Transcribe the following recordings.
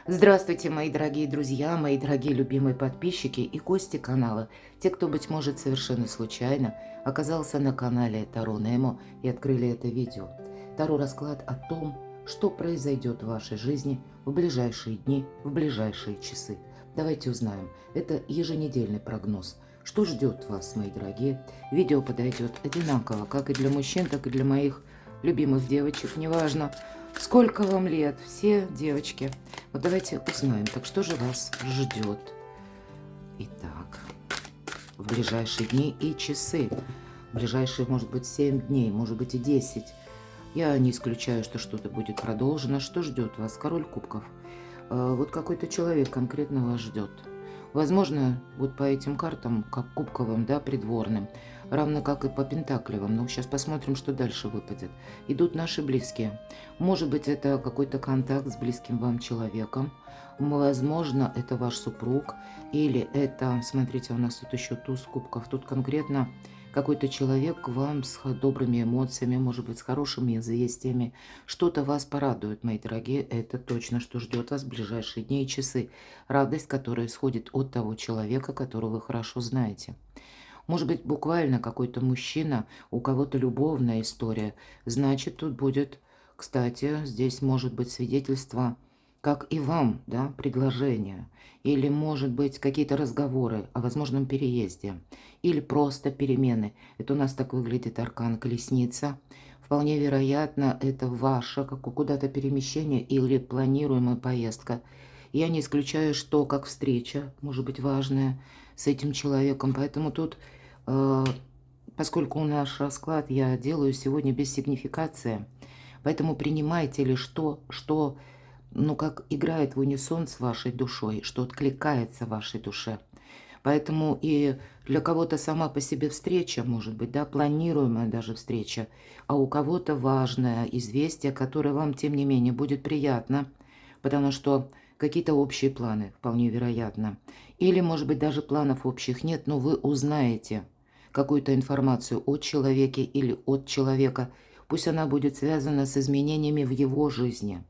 Здравствуйте, мои дорогие друзья, мои дорогие любимые подписчики и гости канала. Те, кто, быть может, совершенно случайно оказался на канале Таро Немо и открыли это видео. Таро расклад о том, что произойдет в вашей жизни в ближайшие дни, в ближайшие часы. Давайте узнаем. Это еженедельный прогноз. Что ждет вас, мои дорогие? Видео подойдет одинаково, как и для мужчин, так и для моих любимых девочек. Неважно, сколько вам лет, все девочки. Вот давайте узнаем, так что же вас ждет. Итак, в ближайшие дни и часы. В ближайшие, может быть, 7 дней, может быть и 10. Я не исключаю, что что-то будет продолжено. Что ждет вас? Король кубков. Вот какой-то человек конкретно вас ждет. Возможно, вот по этим картам, как кубковым, да, придворным, равно как и по пентаклевым. Но сейчас посмотрим, что дальше выпадет. Идут наши близкие. Может быть, это какой-то контакт с близким вам человеком. Возможно, это ваш супруг. Или это, смотрите, у нас тут еще туз кубков. Тут конкретно какой-то человек к вам с добрыми эмоциями, может быть, с хорошими известиями. Что-то вас порадует, мои дорогие. Это точно, что ждет вас в ближайшие дни и часы. Радость, которая исходит от того человека, которого вы хорошо знаете. Может быть, буквально какой-то мужчина, у кого-то любовная история. Значит, тут будет, кстати, здесь может быть свидетельство, как и вам, да, предложение. Или, может быть, какие-то разговоры о возможном переезде. Или просто перемены. Это у нас так выглядит аркан колесница. Вполне вероятно, это ваше куда-то перемещение или планируемая поездка. Я не исключаю, что как встреча может быть важная с этим человеком. Поэтому тут, поскольку у нас расклад я делаю сегодня без сигнификации, поэтому принимайте ли что, ну, как играет в унисон с вашей душой, что откликается вашей душе. Поэтому и для кого-то сама по себе встреча, может быть, да, планируемая даже встреча, а у кого-то важное известие, которое вам, тем не менее, будет приятно, потому что какие-то общие планы, вполне вероятно. Или, может быть, даже планов общих нет, но вы узнаете какую-то информацию о человеке или от человека. Пусть она будет связана с изменениями в его жизни.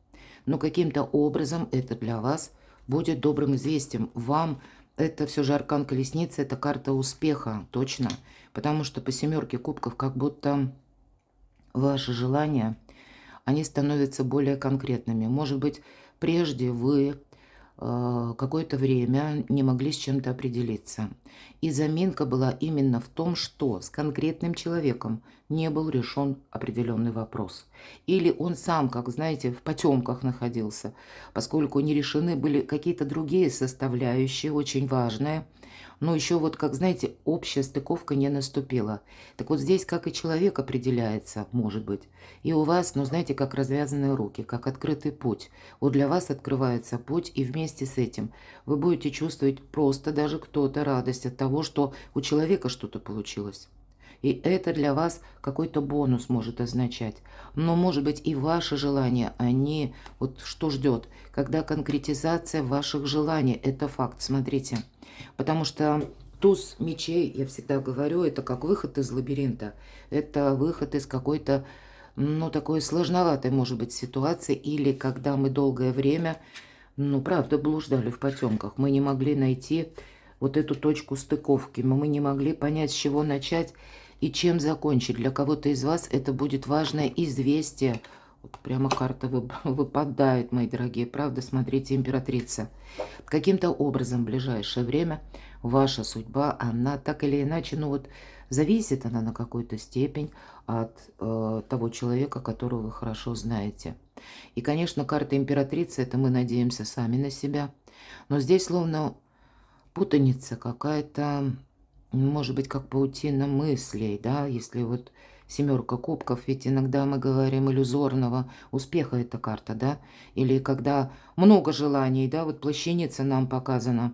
Но каким-то образом это для вас будет добрым известием. Вам это все же аркан колесницы, это карта успеха, точно. Потому что по семерке кубков как будто ваши желания, они становятся более конкретными. Может быть, прежде вы какое-то время не могли с чем-то определиться. И заминка была именно в том, что с конкретным человеком не был решен определенный вопрос. Или он сам, как знаете, в потемках находился, поскольку не решены были какие-то другие составляющие, очень важные. Но еще вот, как знаете, общая стыковка не наступила. Так вот здесь как и человек определяется, может быть. И у вас, ну знаете, как развязанные руки, как открытый путь. Вот для вас открывается путь, и вместе с этим вы будете чувствовать просто даже кто-то радость от того, что у человека что-то получилось. И это для вас какой-то бонус может означать. Но, может быть, и ваши желания, они... Вот что ждет? Когда конкретизация ваших желаний, это факт, смотрите. Потому что туз мечей, я всегда говорю, это как выход из лабиринта. Это выход из какой-то, ну, такой сложноватой, может быть, ситуации. Или когда мы долгое время, ну, правда, блуждали в потемках. Мы не могли найти вот эту точку стыковки. Мы не могли понять, с чего начать и чем закончить. Для кого-то из вас это будет важное известие. Вот прямо карта выпадает, мои дорогие. Правда, смотрите, императрица. Каким-то образом в ближайшее время ваша судьба, она так или иначе, ну вот, зависит она на какую-то степень от того человека, которого вы хорошо знаете. И, конечно, карта императрицы, это мы надеемся сами на себя. Но здесь словно путаница какая-то, может быть, как паутина мыслей, да, если вот семерка кубков, ведь иногда мы говорим иллюзорного успеха эта карта, да, или когда много желаний, да, вот плащаница нам показана.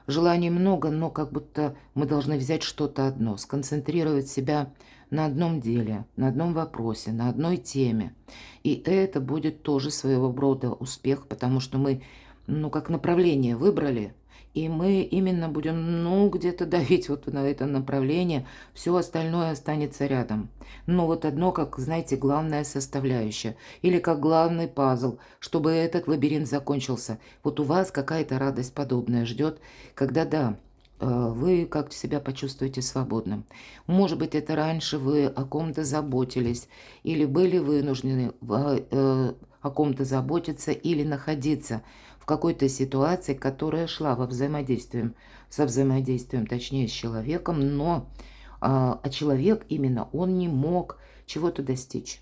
Желаний много, но как будто мы должны взять что-то одно, сконцентрировать себя на одном деле, на одном вопросе, на одной теме. И это будет тоже своего рода успех, потому что мы, ну, как направление выбрали, И мы именно будем, ну, где-то давить вот на это направление, все остальное останется рядом. Но вот одно, как, знаете, главная составляющая, или как главный пазл, чтобы этот лабиринт закончился. Вот у вас какая-то радость подобная ждет, когда, да, вы как себя почувствуете свободным. Может быть, это раньше вы о ком-то заботились, или были вынуждены о ком-то заботиться или находиться в какой-то ситуации, которая шла со взаимодействием, точнее, с человеком, но человек именно, он не мог чего-то достичь.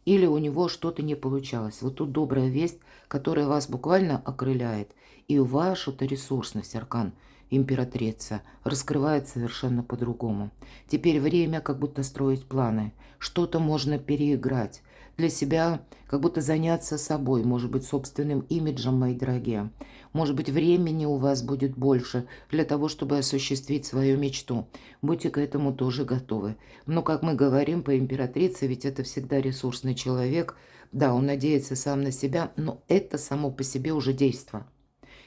Или у него что-то не получалось. Вот тут добрая весть, которая вас буквально окрыляет. И вашу-то ресурсность, аркан императрица, раскрывает совершенно по-другому. Теперь время как будто строить планы. Что-то можно переиграть. Для себя как будто заняться собой, может быть, собственным имиджем, мои дорогие. Может быть, времени у вас будет больше для того, чтобы осуществить свою мечту. Будьте к этому тоже готовы. Но, как мы говорим по императрице, ведь это всегда ресурсный человек. Да, он надеется сам на себя, но это само по себе уже действо.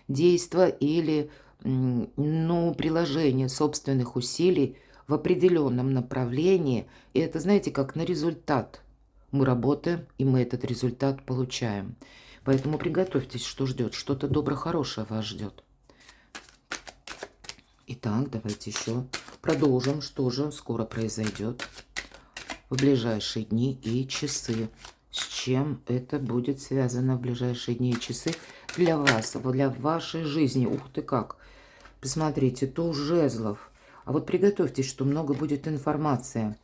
Действо или, ну, приложение собственных усилий в определенном направлении. И это, знаете, как на результат. Мы работаем, и мы этот результат получаем. Поэтому приготовьтесь, что ждет. Что-то добро-хорошее вас ждет. Итак, давайте еще продолжим, что же скоро произойдет в ближайшие дни и часы. С чем это будет связано в ближайшие дни и часы для вас, для вашей жизни. Ух ты как! Посмотрите, туз жезлов. А вот приготовьтесь, что много будет информации.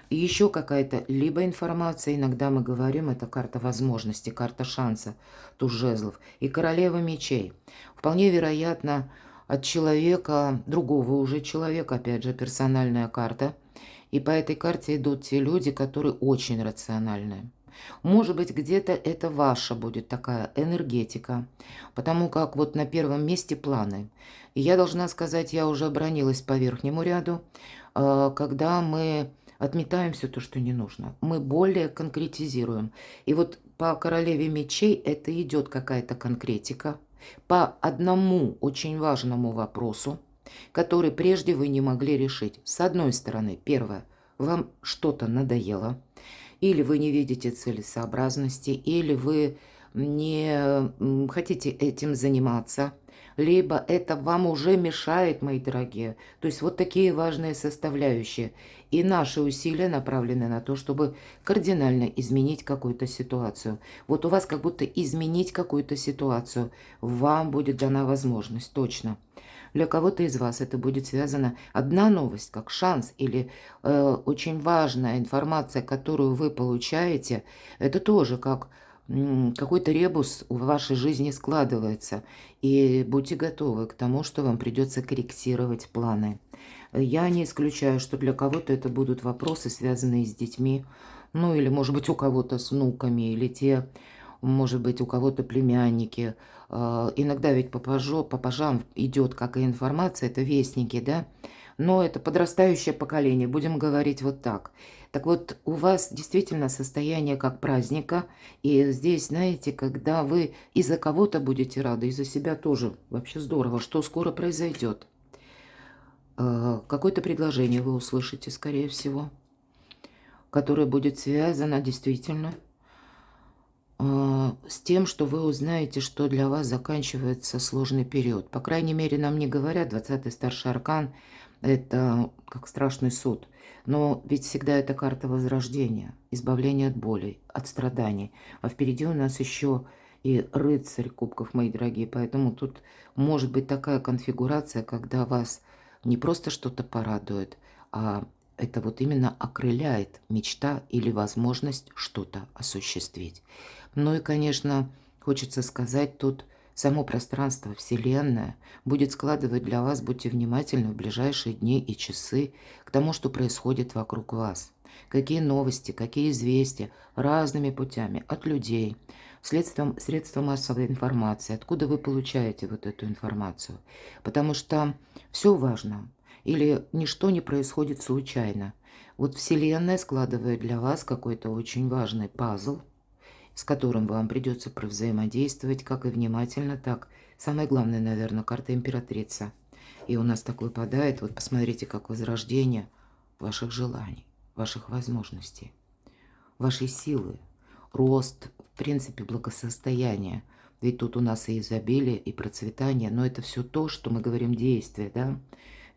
И еще какая-то либо информация, иногда мы говорим, это карта возможности, карта шанса, туз жезлов. И королева мечей. Вполне вероятно, от человека, другого уже человека, опять же, персональная карта. И по этой карте идут те люди, которые очень рациональные. Может быть, где-то это ваша будет такая энергетика, потому как вот на первом месте планы. И я должна сказать, я уже обронилась по верхнему ряду, когда мы отметаем все то, что не нужно. Мы более конкретизируем. И вот по королеве мечей это идет какая-то конкретика по одному очень важному вопросу, который прежде вы не могли решить. С одной стороны, первое, вам что-то надоело, или вы не видите целесообразности, или вы не хотите этим заниматься, либо это вам уже мешает, мои дорогие. То есть вот такие важные составляющие. И наши усилия направлены на то, чтобы кардинально изменить какую-то ситуацию. Вот у вас как будто изменить какую-то ситуацию. Вам будет дана возможность, точно. Для кого-то из вас это будет связано одна новость, как шанс, или очень важная информация, которую вы получаете, это тоже как какой-то ребус в вашей жизни складывается. И будьте готовы к тому, что вам придется корректировать планы. Я не исключаю, что для кого-то это будут вопросы, связанные с детьми, ну или, может быть, у кого-то с внуками, или те, может быть, у кого-то племянники. Иногда ведь по пажам идет, как и информация, это вестники, да? Но это подрастающее поколение, будем говорить вот так. Так вот, у вас действительно состояние как праздника, и здесь, знаете, когда вы и за кого-то будете рады, и за себя тоже, вообще здорово, что скоро произойдет. Какое-то предложение вы услышите, скорее всего, которое будет связано действительно с тем, что вы узнаете, что для вас заканчивается сложный период. По крайней мере, нам не говорят, 20-й старший аркан – это как страшный суд. Но ведь всегда это карта возрождения, избавления от болей, от страданий. А впереди у нас еще и рыцарь кубков, мои дорогие. Поэтому тут может быть такая конфигурация, когда вас не просто что-то порадует, а это вот именно окрыляет мечта или возможность что-то осуществить. Ну и, конечно, хочется сказать, тут само пространство, Вселенная будет складывать для вас, будьте внимательны в ближайшие дни и часы к тому, что происходит вокруг вас. Какие новости, какие известия разными путями от людей, средства массовой информации, откуда вы получаете вот эту информацию. Потому что все важно, или ничто не происходит случайно. Вот Вселенная складывает для вас какой-то очень важный пазл, с которым вам придется взаимодействовать как и внимательно, так. Самое главное, наверное, карта императрица. И у нас так выпадает, вот посмотрите, как возрождение ваших желаний, ваших возможностей, вашей силы, рост, в принципе, благосостояние. Ведь тут у нас и изобилие, и процветание, но это все то, что мы говорим действие, да,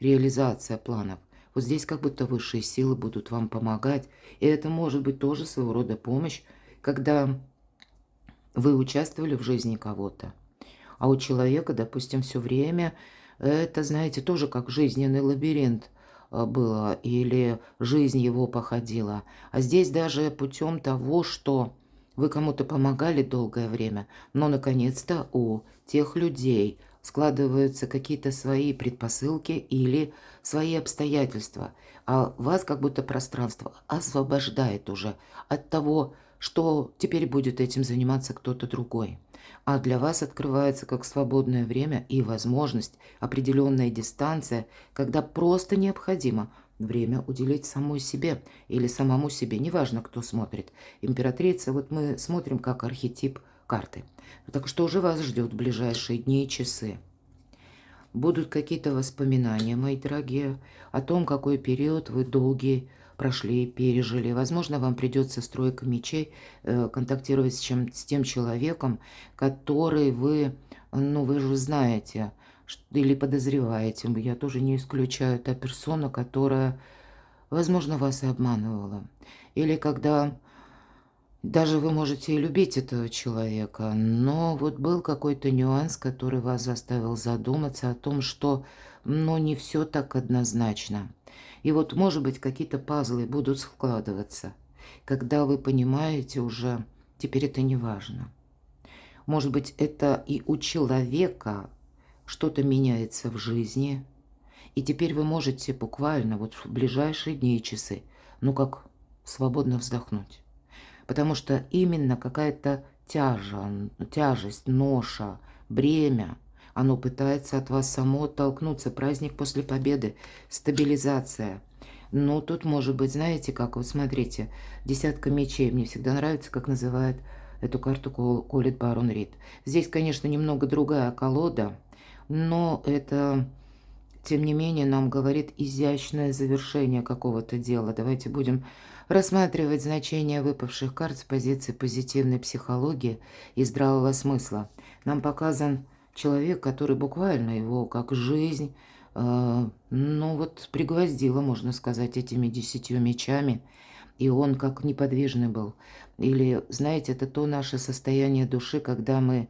реализация планов. Вот здесь как будто высшие силы будут вам помогать, и это может быть тоже своего рода помощь, когда вы участвовали в жизни кого-то, а у человека, допустим, все время это, знаете, тоже как жизненный лабиринт было, или жизнь его походила. А здесь даже путем того, что вы кому-то помогали долгое время, но наконец-то у тех людей складываются какие-то свои предпосылки или свои обстоятельства, а вас как будто пространство освобождает уже от того, что теперь будет этим заниматься кто-то другой. А для вас открывается как свободное время и возможность, определенная дистанция, когда просто необходимо время уделить самой себе или самому себе, неважно, кто смотрит. Императрица, вот мы смотрим как архетип карты. Так что же вас ждет в ближайшие дни и часы? Будут какие-то воспоминания, мои дорогие, о том, какой период вы долгий прошли, пережили. Возможно, вам придется с тройкой мечей контактировать с тем человеком, который вы, ну, вы же знаете или подозреваете. Я тоже не исключаю. Та персона, которая, возможно, вас и обманывала. Или когда даже вы можете и любить этого человека, но вот был какой-то нюанс, который вас заставил задуматься о том, что, ну, не все так однозначно. И вот, может быть, какие-то пазлы будут складываться, когда вы понимаете уже, теперь это не важно. Может быть, это и у человека что-то меняется в жизни, и теперь вы можете буквально вот в ближайшие дни и часы, ну, как свободно вздохнуть. Потому что именно какая-то тяжесть, ноша, бремя, оно пытается от вас само оттолкнуться. Праздник после победы, стабилизация. Но тут может быть, знаете, как, вот смотрите, десятка мечей. Мне всегда нравится, как называют эту карту Колет Барон Рид. Здесь, конечно, немного другая колода, но это, тем не менее, нам говорит изящное завершение какого-то дела. Давайте будем рассматривать значение выпавших карт с позиции позитивной психологии и здравого смысла. Нам показан человек, который буквально его как жизнь, ну вот пригвоздила, можно сказать, этими 10 мечами, и он как неподвижный был. Или, знаете, это то наше состояние души, когда мы,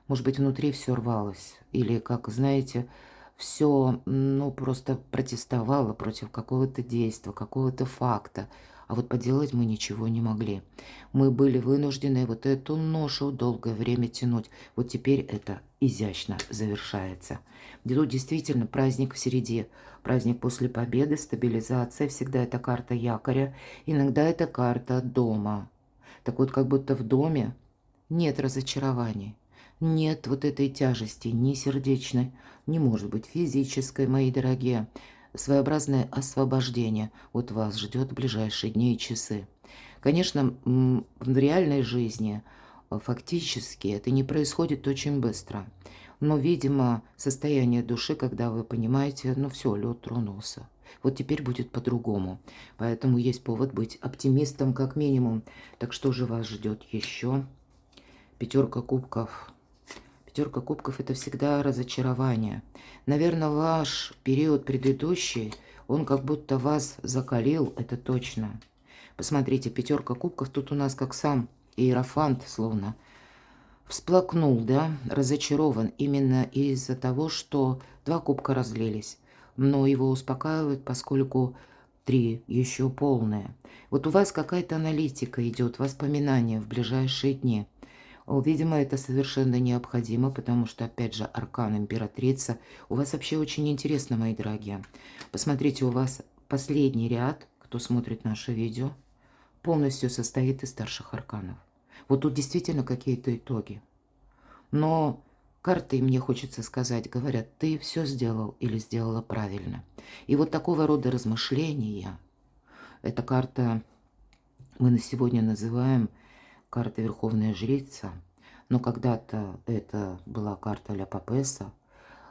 может быть, внутри все рвалось, или, как, знаете, все, ну, просто протестовало против какого-то действия, какого-то факта, а вот поделать мы ничего не могли. Мы были вынуждены вот эту ношу долгое время тянуть. Вот теперь это изящно завершается. Тут действительно праздник в середине, праздник после победы, стабилизация. Всегда это карта якоря, иногда это карта дома. Так вот, как будто в доме нет разочарований. Нет вот этой тяжести, ни сердечной, не может быть физической, мои дорогие. Своеобразное освобождение вот вас ждет в ближайшие дни и часы. Конечно, в реальной жизни фактически это не происходит очень быстро. Но, видимо, состояние души, когда вы понимаете, ну все, лед тронулся. Вот теперь будет по-другому. Поэтому есть повод быть оптимистом как минимум. Так что же вас ждет еще? Пятерка кубков. Пятерка кубков – это всегда разочарование. Наверное, ваш период предыдущий, он как будто вас закалил, это точно. Посмотрите, пятерка кубков, тут у нас как сам иерофант словно всплакнул, да, разочарован именно из-за того, что 2 кубка разлились. Но его успокаивают, поскольку 3 еще полные. Вот у вас какая-то аналитика идет, воспоминания в ближайшие дни. Видимо, это совершенно необходимо, потому что, опять же, аркан императрица. У вас вообще очень интересно, мои дорогие. Посмотрите, у вас последний ряд, кто смотрит наше видео, полностью состоит из старших арканов. Вот тут действительно какие-то итоги. Но карты, мне хочется сказать, говорят, ты все сделал или сделала правильно. И вот такого рода размышления, эта карта мы на сегодня называем карта Верховная Жрица, но когда-то это была карта Ля Папеса.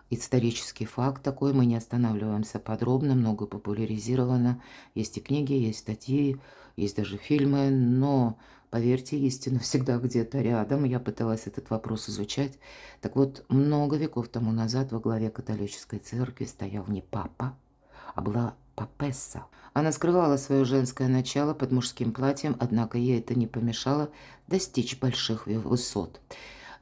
Исторический факт такой, мы не останавливаемся подробно, много популяризировано. Есть и книги, есть статьи, есть даже фильмы, но, поверьте, истина всегда где-то рядом. Я пыталась этот вопрос изучать. Так вот, много веков тому назад во главе католической церкви стоял не папа, а была папесса. Она скрывала свое женское начало под мужским платьем, однако ей это не помешало достичь больших высот.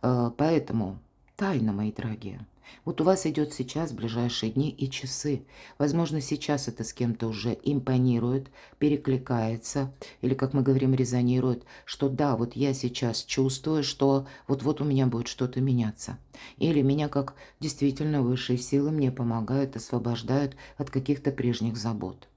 Поэтому тайна, мои дорогие. Вот у вас идет сейчас ближайшие дни и часы. Возможно, сейчас это с кем-то уже импонирует, перекликается, или, как мы говорим, резонирует, что да, вот я сейчас чувствую, что вот-вот у меня будет что-то меняться. Или меня как действительно высшие силы мне помогают, освобождают от каких-то прежних забот.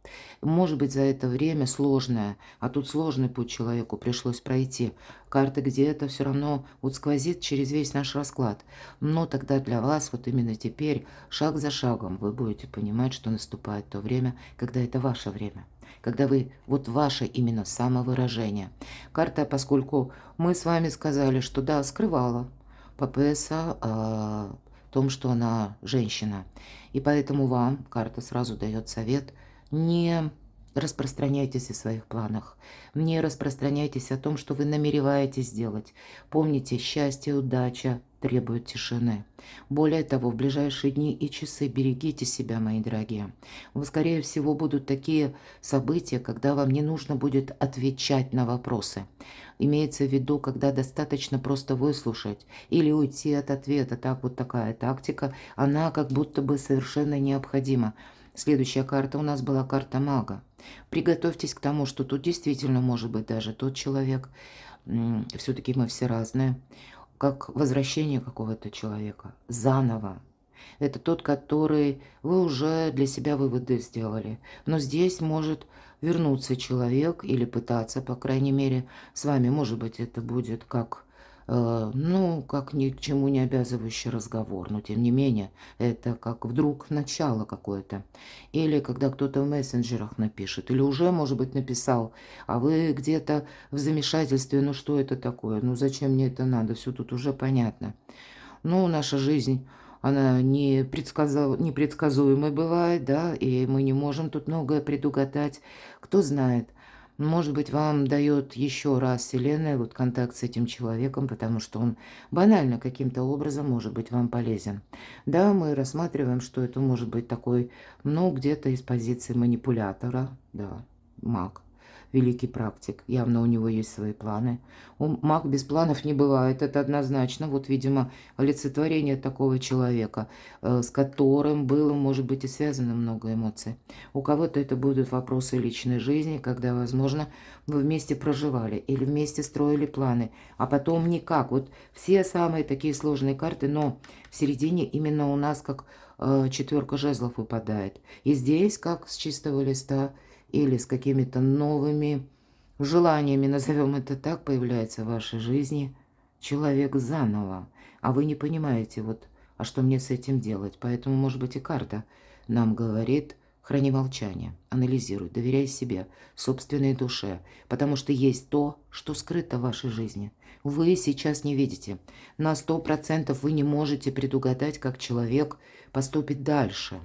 Может быть, за это время сложное, а тут сложный путь человеку пришлось пройти. Карта где-то все равно вот сквозит через весь наш расклад. Но тогда для вас вот именно теперь, шаг за шагом, вы будете понимать, что наступает то время, когда это ваше время. Когда вы, вот ваше именно самовыражение. Карта, поскольку мы с вами сказали, что да, скрывала Папесса о том, что она женщина. И поэтому вам карта сразу дает совет: не распространяйтесь о своих планах, не распространяйтесь о том, что вы намереваетесь сделать. Помните, счастье, удача требуют тишины. Более того, в ближайшие дни и часы берегите себя, мои дорогие. Скорее всего, будут такие события, когда вам не нужно будет отвечать на вопросы. Имеется в виду, когда достаточно просто выслушать или уйти от ответа. Так вот такая тактика, она как будто бы совершенно необходима. Следующая карта у нас была карта мага. Приготовьтесь к тому, что тут действительно может быть даже тот человек, все-таки мы все разные, как возвращение какого-то человека заново. Это тот, который вы уже для себя выводы сделали. Но здесь может вернуться человек или пытаться, по крайней мере, с вами. Может быть, это будет как, как ни к чему не обязывающий разговор. Но, тем не менее, это как вдруг начало какое-то. Или когда кто-то в мессенджерах напишет. Или уже, может быть, написал, а вы где-то в замешательстве. Ну, что это такое? Ну, зачем мне это надо? Все тут уже понятно. Ну, наша жизнь, она непредсказуемой бывает, да, и мы не можем тут многое предугадать. Кто знает, может быть, вам дает еще раз Вселенная вот контакт с этим человеком, потому что он банально каким-то образом может быть вам полезен. Да, мы рассматриваем, что это может быть такой, ну, где-то из позиции манипулятора, да, маг. Великий практик. Явно у него есть свои планы. Маг без планов не бывает, это однозначно. Вот, видимо, олицетворение такого человека, с которым было, может быть, и связано много эмоций. У кого-то это будут вопросы личной жизни, когда, возможно, вы вместе проживали или вместе строили планы, а потом никак. Вот все самые такие сложные карты, но в середине именно у нас как четверка жезлов выпадает. И здесь, как с чистого листа, или с какими-то новыми желаниями, назовем это так, появляется в вашей жизни человек заново. А вы не понимаете, вот, а что мне с этим делать? Поэтому, может быть, и карта нам говорит: храни молчание, анализируй, доверяй себе, собственной душе, потому что есть то, что скрыто в вашей жизни. Вы сейчас не видите. На 100% вы не можете предугадать, как человек поступит дальше.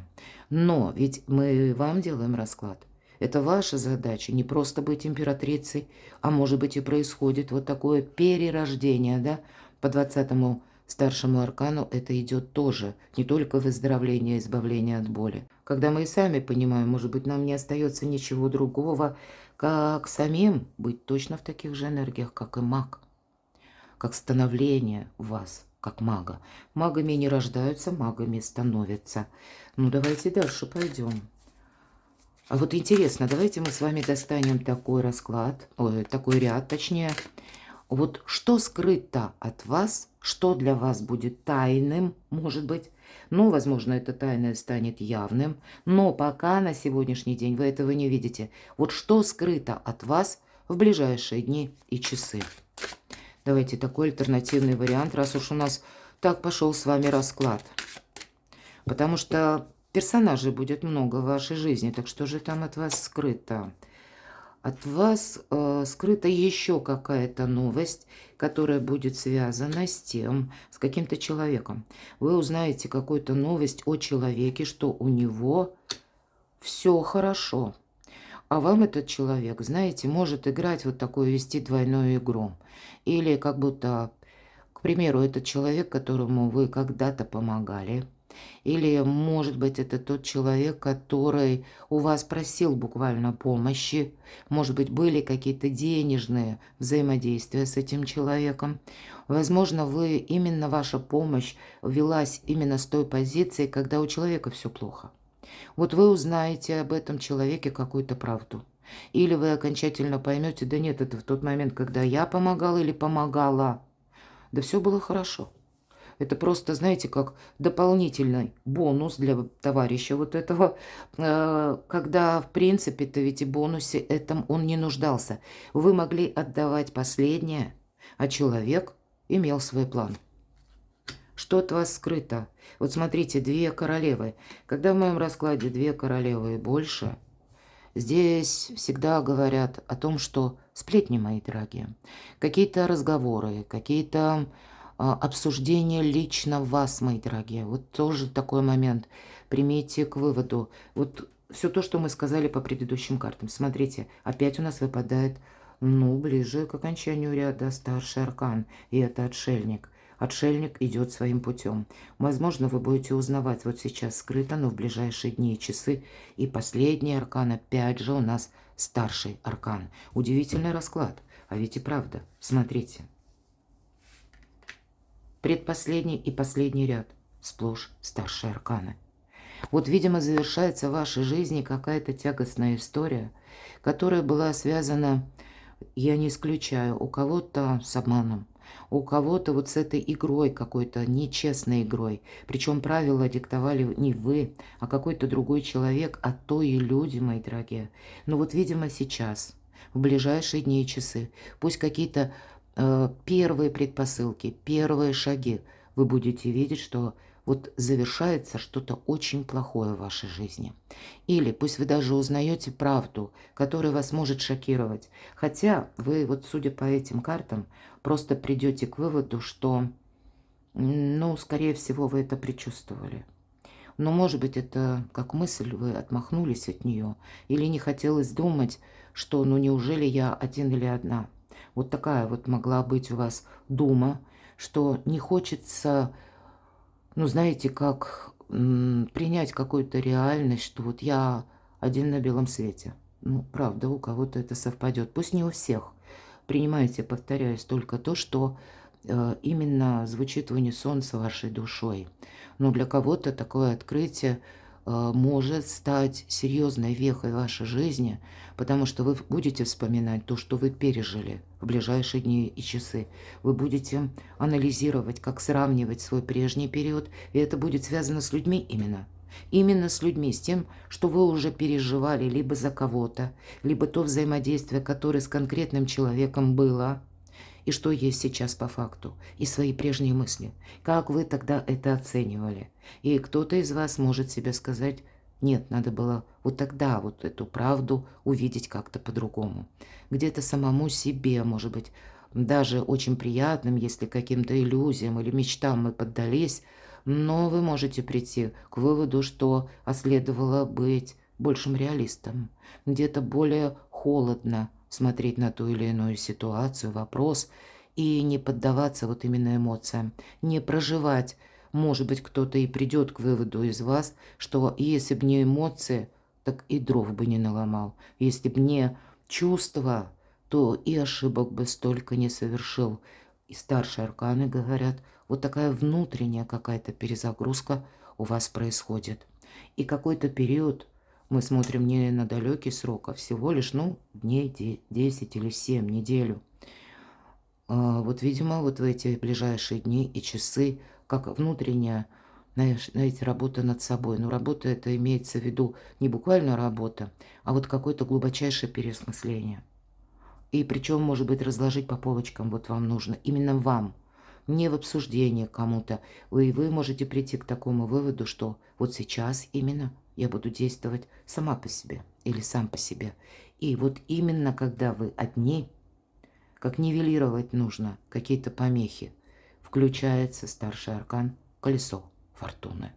Но ведь мы вам делаем расклад. Это ваша задача, не просто быть императрицей, а может быть и происходит вот такое перерождение, да, по 20-му старшему аркану это идет тоже, не только выздоровление, избавление от боли. Когда мы и сами понимаем, может быть, нам не остается ничего другого, как самим быть точно в таких же энергиях, как и маг, как становление вас, как мага. Магами не рождаются, магами становятся. Ну, давайте дальше пойдем. А вот интересно, давайте мы с вами достанем такой расклад, такой ряд, точнее. Вот что скрыто от вас, что для вас будет тайным, может быть. Ну, возможно, это тайное станет явным, но пока на сегодняшний день вы этого не видите. Вот что скрыто от вас в ближайшие дни и часы. Давайте такой альтернативный вариант, раз уж у нас так пошел с вами расклад. Потому что персонажей будет много в вашей жизни, так что же там от вас скрыто? от вас скрыта еще какая-то новость, которая будет связана с тем, с каким-то человеком. Вы узнаете какую-то новость о человеке, что у него все хорошо. А вам этот человек, знаете, может играть вот такую, вести двойную игру. Или как будто, к примеру, этот человек, которому вы когда-то помогали. Или, может быть, это тот человек, который у вас просил буквально помощи. Может быть, были какие-то денежные взаимодействия с этим человеком. Возможно, именно ваша помощь велась именно с той позиции, когда у человека все плохо. Вот вы узнаете об этом человеке какую-то правду. Или вы окончательно поймете, да нет, это в тот момент, когда я помогал или помогала, да все было хорошо. Это просто, знаете, как дополнительный бонус для товарища вот этого, когда, в принципе-то, ведь и бонусе этом он не нуждался. Вы могли отдавать последнее, а человек имел свой план. Что от вас скрыто? Вот смотрите, 2 королевы. Когда в моем раскладе 2 королевы и больше, здесь всегда говорят о том, что сплетни, мои дорогие, какие-то разговоры, какие-то обсуждения лично вас, мои дорогие. Вот тоже такой момент. Примите к выводу. Вот все то, что мы сказали по предыдущим картам. Смотрите, опять у нас выпадает, ну, ближе к окончанию ряда старший аркан. И это отшельник. Отшельник идет своим путем. Возможно, вы будете узнавать вот сейчас скрыто, но в ближайшие дни и часы. И последний аркан, опять же, у нас старший аркан. Удивительный расклад. А ведь и правда. Смотрите. Предпоследний и последний ряд. Сплошь старшие арканы. Вот, видимо, завершается в вашей жизни какая-то тягостная история, которая была связана, я не исключаю, у кого-то с обманом, у кого-то вот с этой игрой какой-то, нечестной игрой. Причем правила диктовали не вы, а какой-то другой человек, а то и люди, мои дорогие. Но вот, видимо, сейчас, в ближайшие дни и часы, пусть какие-то первые предпосылки, первые шаги, вы будете видеть, что вот завершается что-то очень плохое в вашей жизни. Или пусть вы даже узнаете правду, которая вас может шокировать. Хотя вы вот, судя по этим картам, просто придете к выводу, что, ну, скорее всего, вы это предчувствовали. Но, может быть, это как мысль, вы отмахнулись от нее. Или не хотелось думать, что, ну, неужели я один или одна. Вот такая вот могла быть у вас дума, что не хочется, ну, знаете, как принять какую-то реальность, что вот я один на белом свете. Ну, правда, у кого-то это совпадет. Пусть не у всех. Принимайте, повторяюсь, только то, что именно звучит в унисон с вашей душой. Но для кого-то такое открытие может стать серьезной вехой вашей жизни, потому что вы будете вспоминать то, что вы пережили в ближайшие дни и часы. Вы будете анализировать, как сравнивать свой прежний период, и это будет связано с людьми именно. Именно с людьми, с тем, что вы уже переживали либо за кого-то, либо то взаимодействие, которое с конкретным человеком было, и что есть сейчас по факту, и свои прежние мысли. Как вы тогда это оценивали? И кто-то из вас может себе сказать, нет, надо было вот тогда вот эту правду увидеть как-то по-другому. Где-то самому себе, может быть, даже очень приятным, если каким-то иллюзиям или мечтам мы поддались, но вы можете прийти к выводу, что следовало быть большим реалистом, где-то более холодно смотреть на ту или иную ситуацию, вопрос, и не поддаваться вот именно эмоциям, не проживать. Может быть, кто-то и придет к выводу из вас, что если бы не эмоции, так и дров бы не наломал. Если бы не чувства, то и ошибок бы столько не совершил. И старшие арканы говорят, вот такая внутренняя какая-то перезагрузка у вас происходит. И какой-то период мы смотрим не на далекий срок, а всего лишь, ну, дней 10 или 7, неделю. Вот, видимо, вот в эти ближайшие дни и часы, как внутренняя, знаете, работа над собой. Но работа это имеется в виду не буквально работа, а вот какое-то глубочайшее переосмысление. И причем, может быть, разложить по полочкам вот вам нужно, именно вам. не в обсуждении кому-то. Вы можете прийти к такому выводу, что вот сейчас именно я буду действовать сама по себе или сам по себе. И вот именно когда вы одни, как нивелировать нужно какие-то помехи, включается старший аркан колесо фортуны.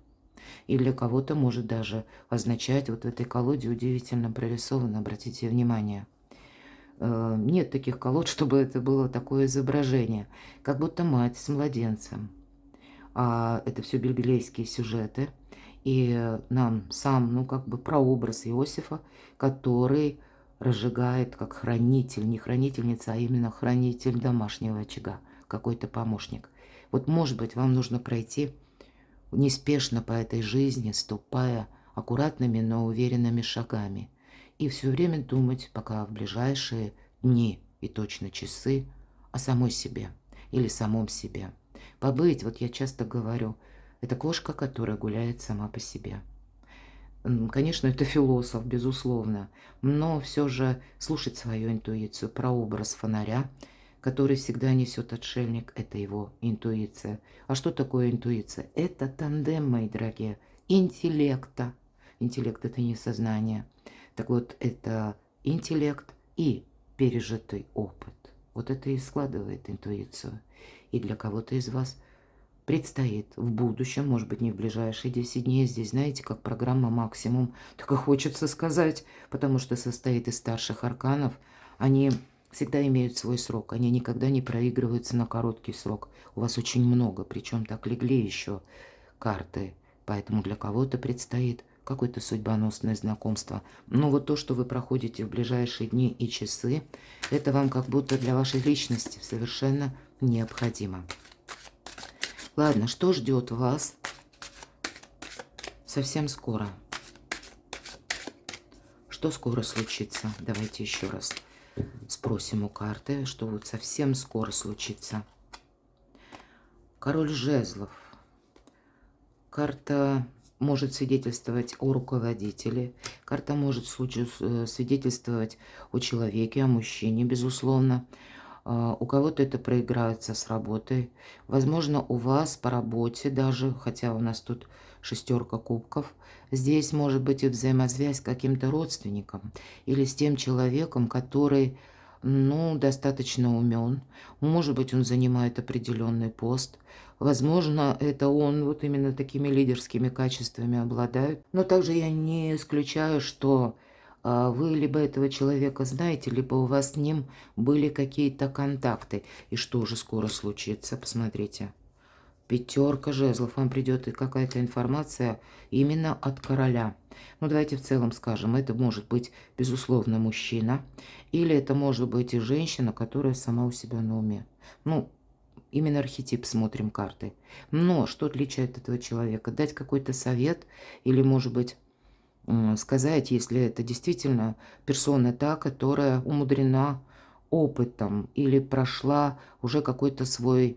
И для кого-то может даже означать, вот в этой колоде удивительно прорисовано, обратите внимание. Нет таких колод, чтобы это было такое изображение, как будто мать с младенцем. А это все библейские сюжеты. И нам сам, ну как бы прообраз Иосифа, который разжигает как хранитель, не хранительница, а именно хранитель домашнего очага, какой-то помощник. Вот может быть вам нужно пройти неспешно по этой жизни, ступая аккуратными, но уверенными шагами. И все время думать, пока в ближайшие дни и точно часы, о самой себе или самом себе. Побыть, вот я часто говорю, это кошка, которая гуляет сама по себе. Конечно, это философ, безусловно, но все же слушать свою интуицию, прообраз фонаря, который всегда несет отшельник, это его интуиция. А что такое интуиция? Это тандем, мои дорогие, интеллекта. Интеллект – это не сознание. Так вот, это интеллект и пережитый опыт. Вот это и складывает интуицию. И для кого-то из вас предстоит в будущем, может быть, не в ближайшие 10 дней. Здесь, знаете, как программа «Максимум». Так и хочется сказать, потому что состоит из старших арканов. Они всегда имеют свой срок. Они никогда не проигрываются на короткий срок. У вас очень много, причем так легли еще карты. Поэтому для кого-то предстоит какое-то судьбоносное знакомство. Но вот то, что вы проходите в ближайшие дни и часы, это вам как будто для вашей личности совершенно необходимо. Ладно, что ждет вас совсем скоро? Что скоро случится? Давайте еще раз спросим у карты, что вот совсем скоро случится. Король жезлов. Карта может свидетельствовать о руководителе. Карта может свидетельствовать о человеке, о мужчине, безусловно. У кого-то это проиграется с работой. Возможно, у вас по работе даже, хотя у нас тут шестерка кубков, здесь может быть и взаимосвязь с каким-то родственником или с тем человеком, который, ну, достаточно умен. Может быть, он занимает определенный пост. Возможно, это он вот именно такими лидерскими качествами обладает. Но также я не исключаю, что вы либо этого человека знаете, либо у вас с ним были какие-то контакты. И что же скоро случится? Посмотрите. Пятерка жезлов. Вам придет и какая-то информация именно от короля. Ну, давайте в целом скажем. Это может быть, безусловно, мужчина. Или это может быть и женщина, которая сама у себя на уме. Ну, именно архетип смотрим карты. Но что отличает этого человека? Дать какой-то совет или, может быть, сказать, если это действительно персона та, которая умудрена опытом или прошла уже какой-то свой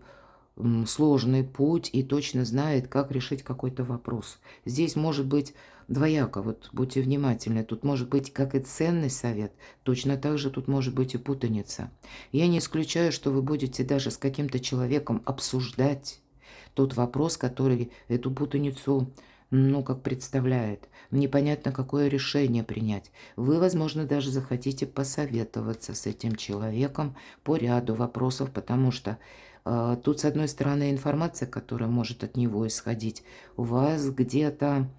сложный путь и точно знает, как решить какой-то вопрос. Здесь может быть двояко, вот будьте внимательны. Тут может быть как и ценный совет, точно так же тут может быть и путаница. Я не исключаю, что вы будете даже с каким-то человеком обсуждать тот вопрос, который эту путаницу, ну, как представляет. Непонятно, какое решение принять. Вы, возможно, даже захотите посоветоваться с этим человеком по ряду вопросов, потому что тут, с одной стороны, информация, которая может от него исходить, у вас где-то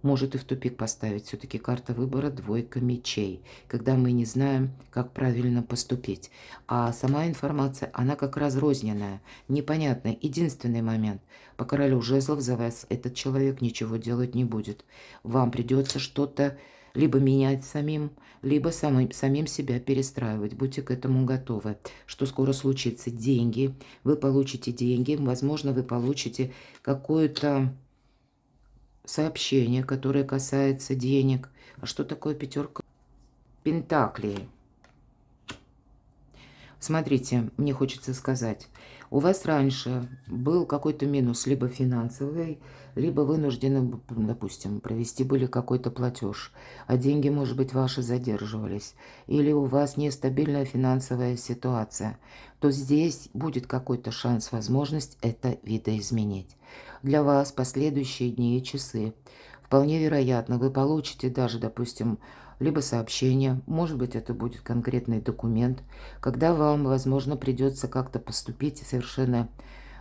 может и в тупик поставить. Все-таки карта выбора двойка мечей, когда мы не знаем, как правильно поступить. А сама информация, она как разрозненная, непонятная. Единственный момент. По королю жезлов за вас этот человек ничего делать не будет. Вам придется что-то либо менять самим, либо самим себя перестраивать. Будьте к этому готовы. Что скоро случится? Деньги. Вы получите деньги. Возможно, вы получите какое-то сообщение, которое касается денег. А что такое пятерка пентаклей? Смотрите, мне хочется сказать, У вас раньше был какой-то минус, либо финансовый, либо вынуждены, допустим, провести были какой-то платеж, а деньги, может быть, ваши задерживались, или у вас нестабильная финансовая ситуация, то здесь будет какой-то шанс, возможность это видоизменить. Для вас последующие дни и часы вполне вероятно, вы получите даже, допустим, либо сообщение, может быть, это будет конкретный документ, когда вам, возможно, придется как-то поступить совершенно,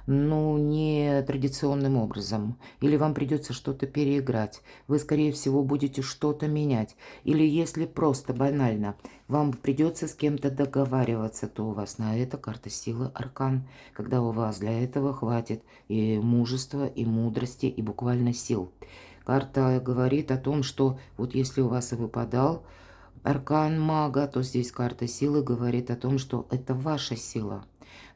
ну, не традиционным образом, или вам придется что-то переиграть, вы, скорее всего, будете что-то менять, или если просто банально, вам придется с кем-то договариваться, то у вас на это карта силы аркан, когда у вас для этого хватит и мужества, и мудрости, и буквально сил. Карта говорит о том, что вот если у вас и выпадал аркан мага, то здесь карта силы говорит о том, что это ваша сила.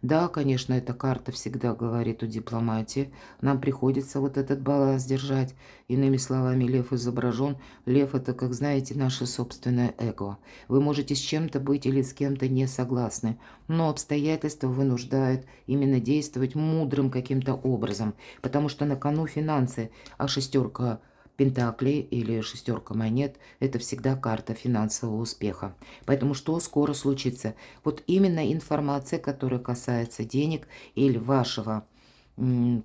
Да, конечно, эта карта всегда говорит о дипломатии. Нам приходится вот этот баланс держать. Иными словами, лев изображен. Лев – это, как знаете, наше собственное эго. Вы можете с чем-то быть или с кем-то не согласны, но обстоятельства вынуждают именно действовать мудрым каким-то образом, потому что на кону финансы, а шестерка пентаклей или шестерка монет – это всегда карта финансового успеха. Поэтому что скоро случится? Вот именно информация, которая касается денег или вашего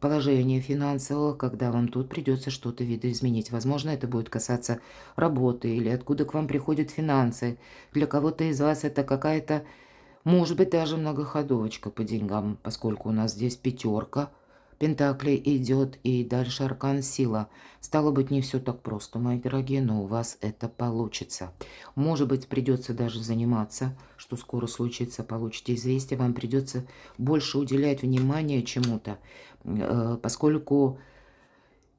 положения финансового, когда вам тут придется что-то видоизменить. Возможно, это будет касаться работы или откуда к вам приходят финансы. Для кого-то из вас это какая-то, может быть, даже многоходовочка по деньгам, поскольку у нас здесь пятерка пентаклей идет и дальше аркан сила. Стало быть, не все так просто, мои дорогие, но у вас это получится. Может быть, придется даже заниматься, что скоро случится, получите известие, вам придется больше уделять внимание чему-то, поскольку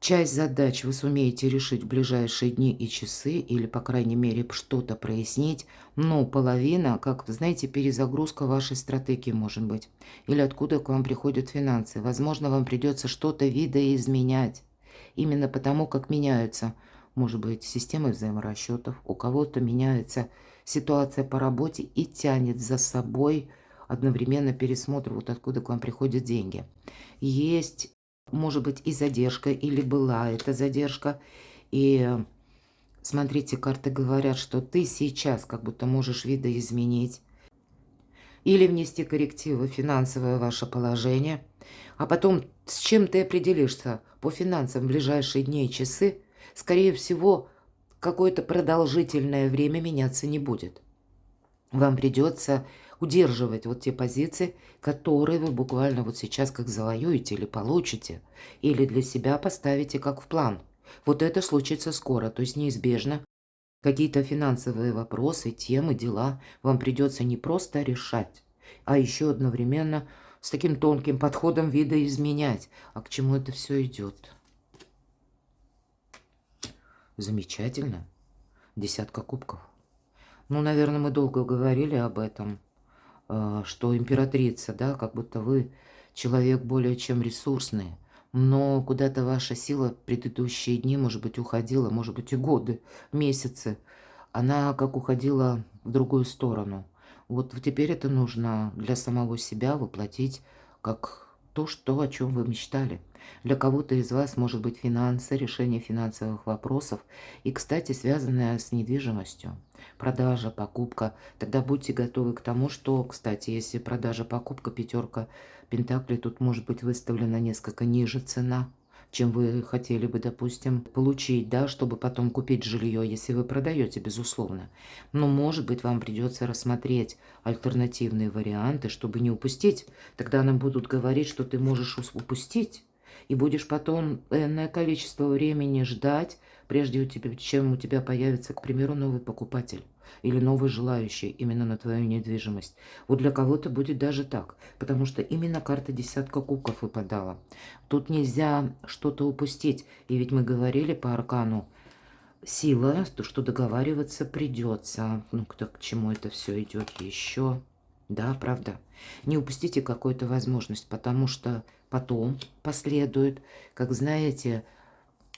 часть задач вы сумеете решить в ближайшие дни и часы, или, по крайней мере, что-то прояснить, но половина, как, знаете, перезагрузка вашей стратегии может быть. Или откуда к вам приходят финансы. Возможно, вам придется что-то видоизменять. Именно потому, как меняются, может быть, системы взаиморасчетов. У кого-то меняется ситуация по работе и тянет за собой одновременно пересмотр, вот откуда к вам приходят деньги. Есть, может быть, и задержка, или была эта задержка. И смотрите, карты говорят, что ты сейчас как будто можешь видоизменить или внести коррективы в финансовое ваше положение, а потом с чем ты определишься по финансам в ближайшие дни и часы, скорее всего, какое-то продолжительное время меняться не будет. Вам придется удерживать вот те позиции, которые вы буквально вот сейчас как завоюете или получите, или для себя поставите как в план. Вот это случится скоро, то есть неизбежно какие-то финансовые вопросы, темы, дела вам придется не просто решать, а еще одновременно с таким тонким подходом видоизменять. А к чему это все идет? Замечательно. Десятка кубков. Ну, наверное, мы долго говорили об этом, что императрица, да, как будто вы человек более чем ресурсный, но куда-то ваша сила предыдущие дни, может быть, уходила, может быть, и годы, месяцы, она как уходила в другую сторону. Вот теперь это нужно для самого себя воплотить как то, что, о чем вы мечтали. Для кого-то из вас может быть финансы, решение финансовых вопросов и, кстати, связанное с недвижимостью. Продажа, покупка. Тогда будьте готовы к тому, что, кстати, если продажа, покупка, пятерка пентаклей, тут может быть выставлена несколько ниже цена, чем вы хотели бы, допустим, получить, да, чтобы потом купить жилье, если вы продаете, безусловно. Но, может быть, вам придется рассмотреть альтернативные варианты, чтобы не упустить. Тогда нам будут говорить, что ты можешь упустить, и будешь потом энное количество времени ждать, прежде чем у тебя появится, к примеру, новый покупатель или новый желающий именно на твою недвижимость. Вот для кого-то будет даже так, потому что именно карта десятка кубков выпадала. Тут нельзя что-то упустить. И ведь мы говорили по аркану сила, то, что договариваться придется. Ну, к чему это все идет еще? Да, правда. Не упустите какую-то возможность, потому что потом последует, как знаете,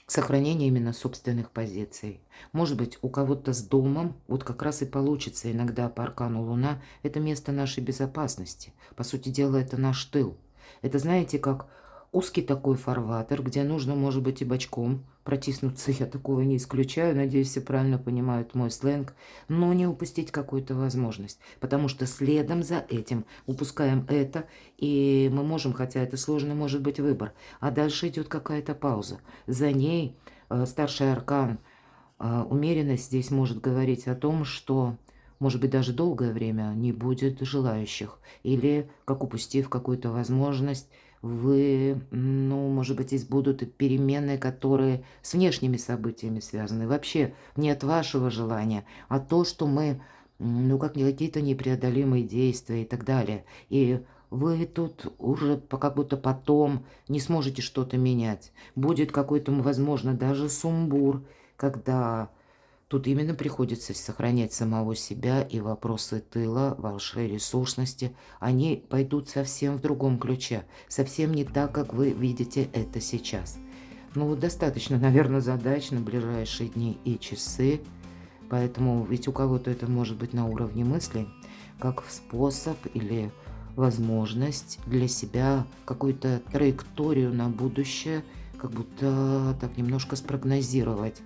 сохранение именно собственных позиций. Может быть, у кого-то с домом вот как раз и получится иногда по аркану Луна. Это место нашей безопасности. По сути дела, это наш тыл. Это, знаете, как узкий такой фарватер, где нужно, может быть, и бочком протиснуться. Я такого не исключаю. Надеюсь, все правильно понимают мой сленг. Но не упустить какую-то возможность. Потому что следом за этим упускаем это. И мы можем, хотя это сложный может быть выбор. А дальше идет какая-то пауза. За ней старший аркан. Умеренность здесь может говорить о том, что, может быть, даже долгое время не будет желающих. Или, как упустив какую-то возможность, вы, ну, может быть, здесь будут и перемены, которые с внешними событиями связаны. Вообще нет вашего желания, а то, что мы, ну, как какие-то непреодолимые действия и так далее. И вы тут уже как будто потом не сможете что-то менять. Будет какой-то, возможно, даже сумбур, когда тут именно приходится сохранять самого себя, и вопросы тыла, вашей ресурсности, они пойдут совсем в другом ключе, совсем не так, как вы видите это сейчас. Ну, достаточно, наверное, задач на ближайшие дни и часы, поэтому ведь у кого-то это может быть на уровне мыслей, как способ или возможность для себя какую-то траекторию на будущее, как будто так немножко спрогнозировать.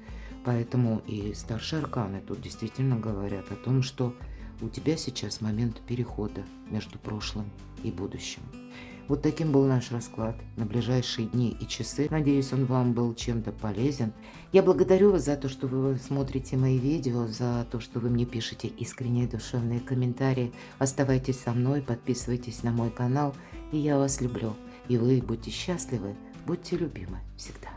Поэтому и старшие арканы тут действительно говорят о том, что у тебя сейчас момент перехода между прошлым и будущим. Вот таким был наш расклад на ближайшие дни и часы. Надеюсь, он вам был чем-то полезен. Я благодарю вас за то, что вы смотрите мои видео, за то, что вы мне пишете искренние душевные комментарии. Оставайтесь со мной, подписывайтесь на мой канал, и я вас люблю. И вы будьте счастливы, будьте любимы всегда.